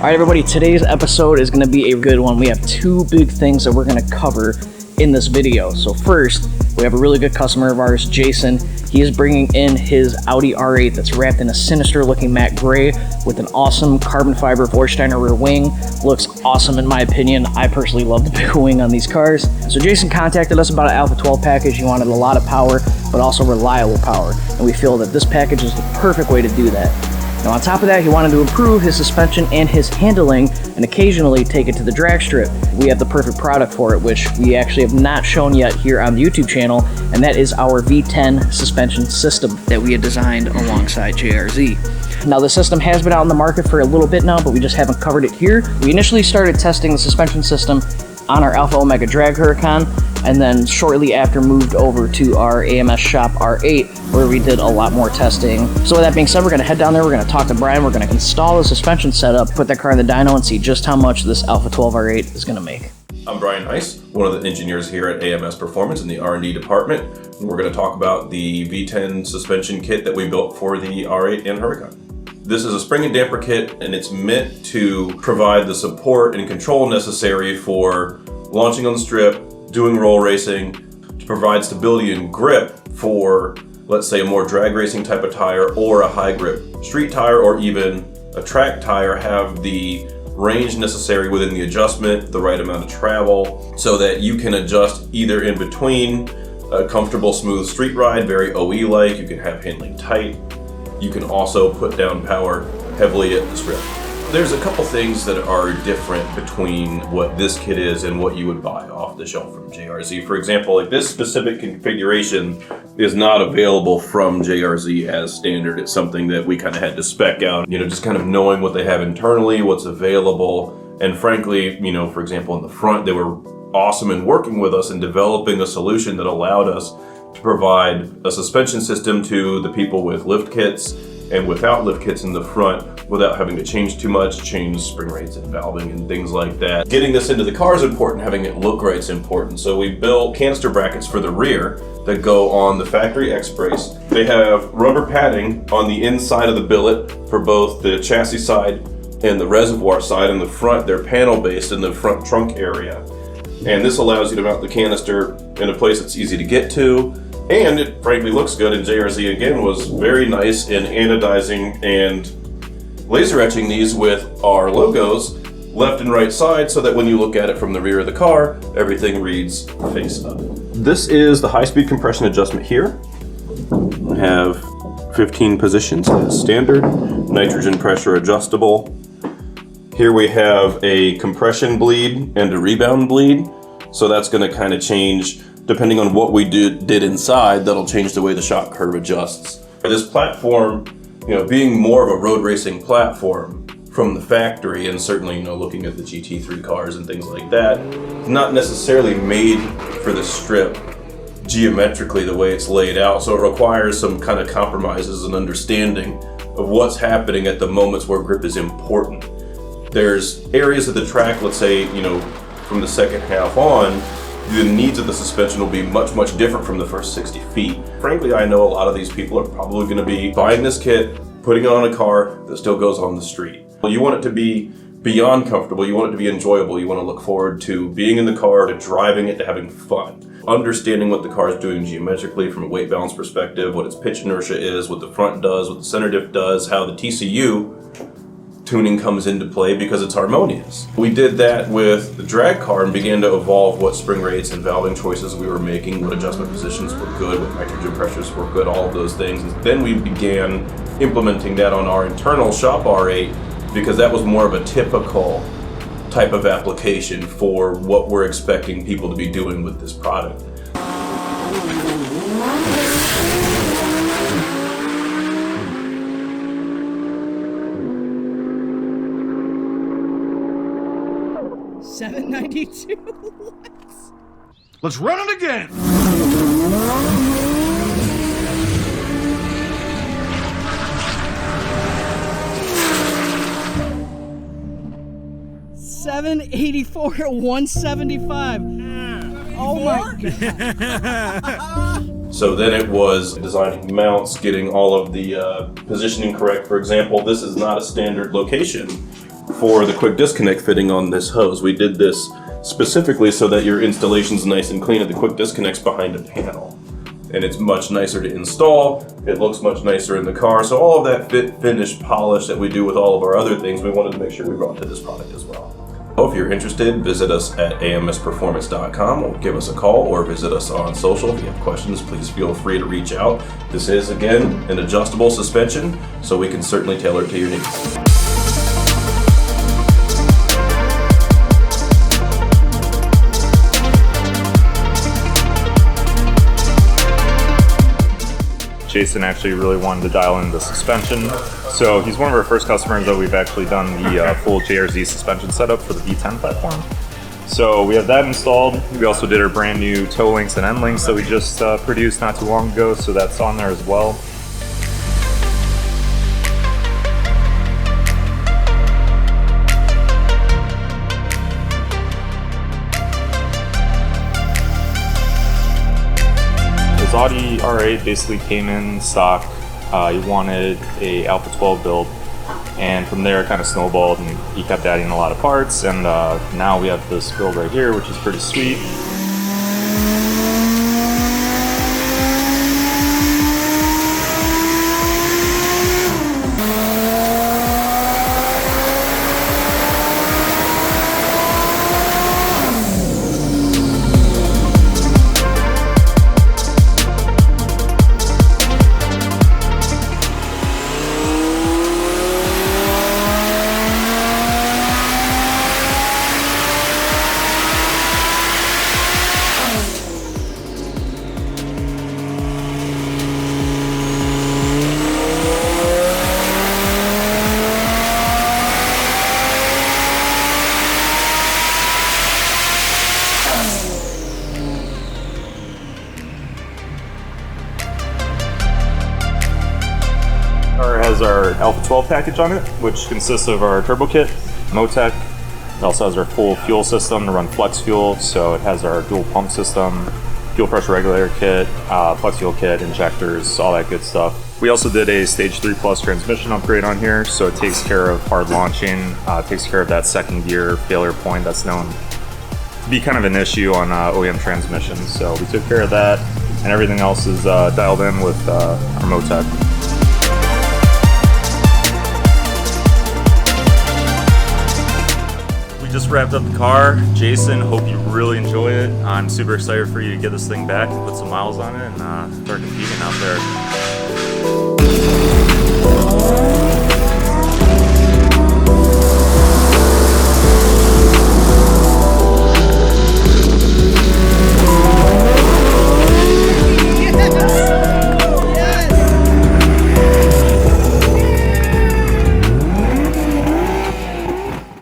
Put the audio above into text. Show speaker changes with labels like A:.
A: Alright everybody, today's episode is going to be a good one. We have two big things that we're going to cover in this video. So first, we have a really good customer of ours, Jason. He is bringing in his Audi R8 that's wrapped in a sinister looking matte gray with an awesome carbon fiber Vorsteiner rear wing. Looks awesome in my opinion. I personally love the big wing on these cars. So Jason contacted us about an Alpha 12 package. He wanted a lot of power, but also reliable power. And we feel that this package is the perfect way to do that. Now on top of that, he wanted to improve his suspension and his handling and occasionally take it to the drag strip. We have the perfect product for it, which we actually have not shown yet here on the YouTube channel, and that is our V10 suspension system that we had designed alongside JRZ. Now the system has been out in the market for a little bit now, but we just haven't covered it here. We initially started testing the suspension system on our Alpha Omega Drag Huracan, and then shortly after moved over to our AMS shop R8, where we did a lot more testing. So with that being said, we're going to head down there, we're going to talk to Bryan, we're going to install the suspension setup, put that car in the dyno, and see just how much this Alpha 12 R8 is going to make.
B: I'm Bryan, one of the engineers here at AMS Performance in the R&D department. And we're going to talk about the V10 suspension kit that we built for the R8 and Huracan. This is a spring and damper kit, and it's meant to provide the support and control necessary for launching on the strip, doing roll racing, to provide stability and grip for, let's say, a more drag racing type of tire or a high grip street tire or even a track tire. Have the range necessary within the adjustment, the right amount of travel, so that you can adjust either in between a comfortable smooth street ride, very OE-like. You can have handling tight. You can also put down power heavily at the strip. There's a couple things that are different between what this kit is and what you would buy off the shelf from JRZ. For example, like this specific configuration is not available from JRZ as standard. It's something that we kind of had to spec out, just kind of knowing what they have internally, what's available. And frankly, for example, in the front, they were awesome in working with us and developing a solution that allowed us to provide a suspension system to the people with lift kits and without lift kits in the front without having to change too much, change spring rates and valving and things like that. Getting this into the car is important, having it look right is important. So we built canister brackets for the rear that go on the factory X-brace. They have rubber padding on the inside of the billet for both the chassis side and the reservoir side. In the front, they're panel based in the front trunk area. And this allows you to mount the canister in a place that's easy to get to. And it frankly looks good, and JRZ again was very nice in anodizing and laser etching these with our logos left and right side so that when you look at it from the rear of the car, everything reads face up. This is the high-speed compression adjustment here. We have 15 positions as standard, nitrogen pressure adjustable. Here we have a compression bleed and a rebound bleed, so that's going to kind of change depending on what we did inside. That'll change the way the shock curve adjusts. This platform, being more of a road racing platform from the factory, and certainly, looking at the GT3 cars and things like that, not necessarily made for the strip geometrically the way it's laid out. So it requires some kind of compromises and understanding of what's happening at the moments where grip is important. There's areas of the track, let's say, from the second half on, the needs of the suspension will be much, much different from the first 60 feet. Frankly, I know a lot of these people are probably going to be buying this kit, putting it on a car that still goes on the street. You want it to be beyond comfortable, you want it to be enjoyable, you want to look forward to being in the car, to driving it, to having fun. Understanding what the car is doing geometrically from a weight balance perspective, what its pitch inertia is, what the front does, what the center diff does, how the TCU tuning comes into play because it's harmonious. We did that with the drag car and began to evolve what spring rates and valving choices we were making, what adjustment positions were good, what nitrogen pressures were good, all of those things. And then we began implementing that on our internal shop R8 because that was more of a typical type of application for what we're expecting people to be doing with this product.
A: $792? What?
C: Let's run it again!
A: $784 at 175. Oh my God.
B: So then it was designing mounts, getting all of the positioning correct. For example, this is not a standard location for the quick disconnect fitting on this hose. We did this specifically so that your installation's nice and clean, and the quick disconnect's behind a panel. And it's much nicer to install, it looks much nicer in the car, so all of that fit, finish, polish that we do with all of our other things, we wanted to make sure we brought to this product as well. If you're interested, visit us at amsperformance.com, or give us a call, or visit us on social. If you have questions, please feel free to reach out. This is, again, an adjustable suspension, so we can certainly tailor it to your needs.
D: Jason actually really wanted to dial in the suspension. So he's one of our first customers that we've actually done the full JRZ suspension setup for the V10 platform. So we have that installed. We also did our brand new toe links and end links that we just produced not too long ago, so that's on there as well. His Audi R8 basically came in stock. He wanted a Alpha 12 build, and from there it kind of snowballed, and he kept adding a lot of parts, and now we have this build right here, which is pretty sweet. Has our Alpha 12 package on it, which consists of our turbo kit, Motec. It also has our full fuel system to run flex fuel, so it has our dual pump system, fuel pressure regulator kit, flex fuel kit, injectors, all that good stuff. We also did a stage 3 plus transmission upgrade on here, so it takes care of hard launching, takes care of that second gear failure point that's known to be kind of an issue on OEM transmissions. So we took care of that, and everything else is dialed in with our Motec. Just wrapped up the car. Jason, hope you really enjoy it. I'm super excited for you to get this thing back and put some miles on it and start competing out there.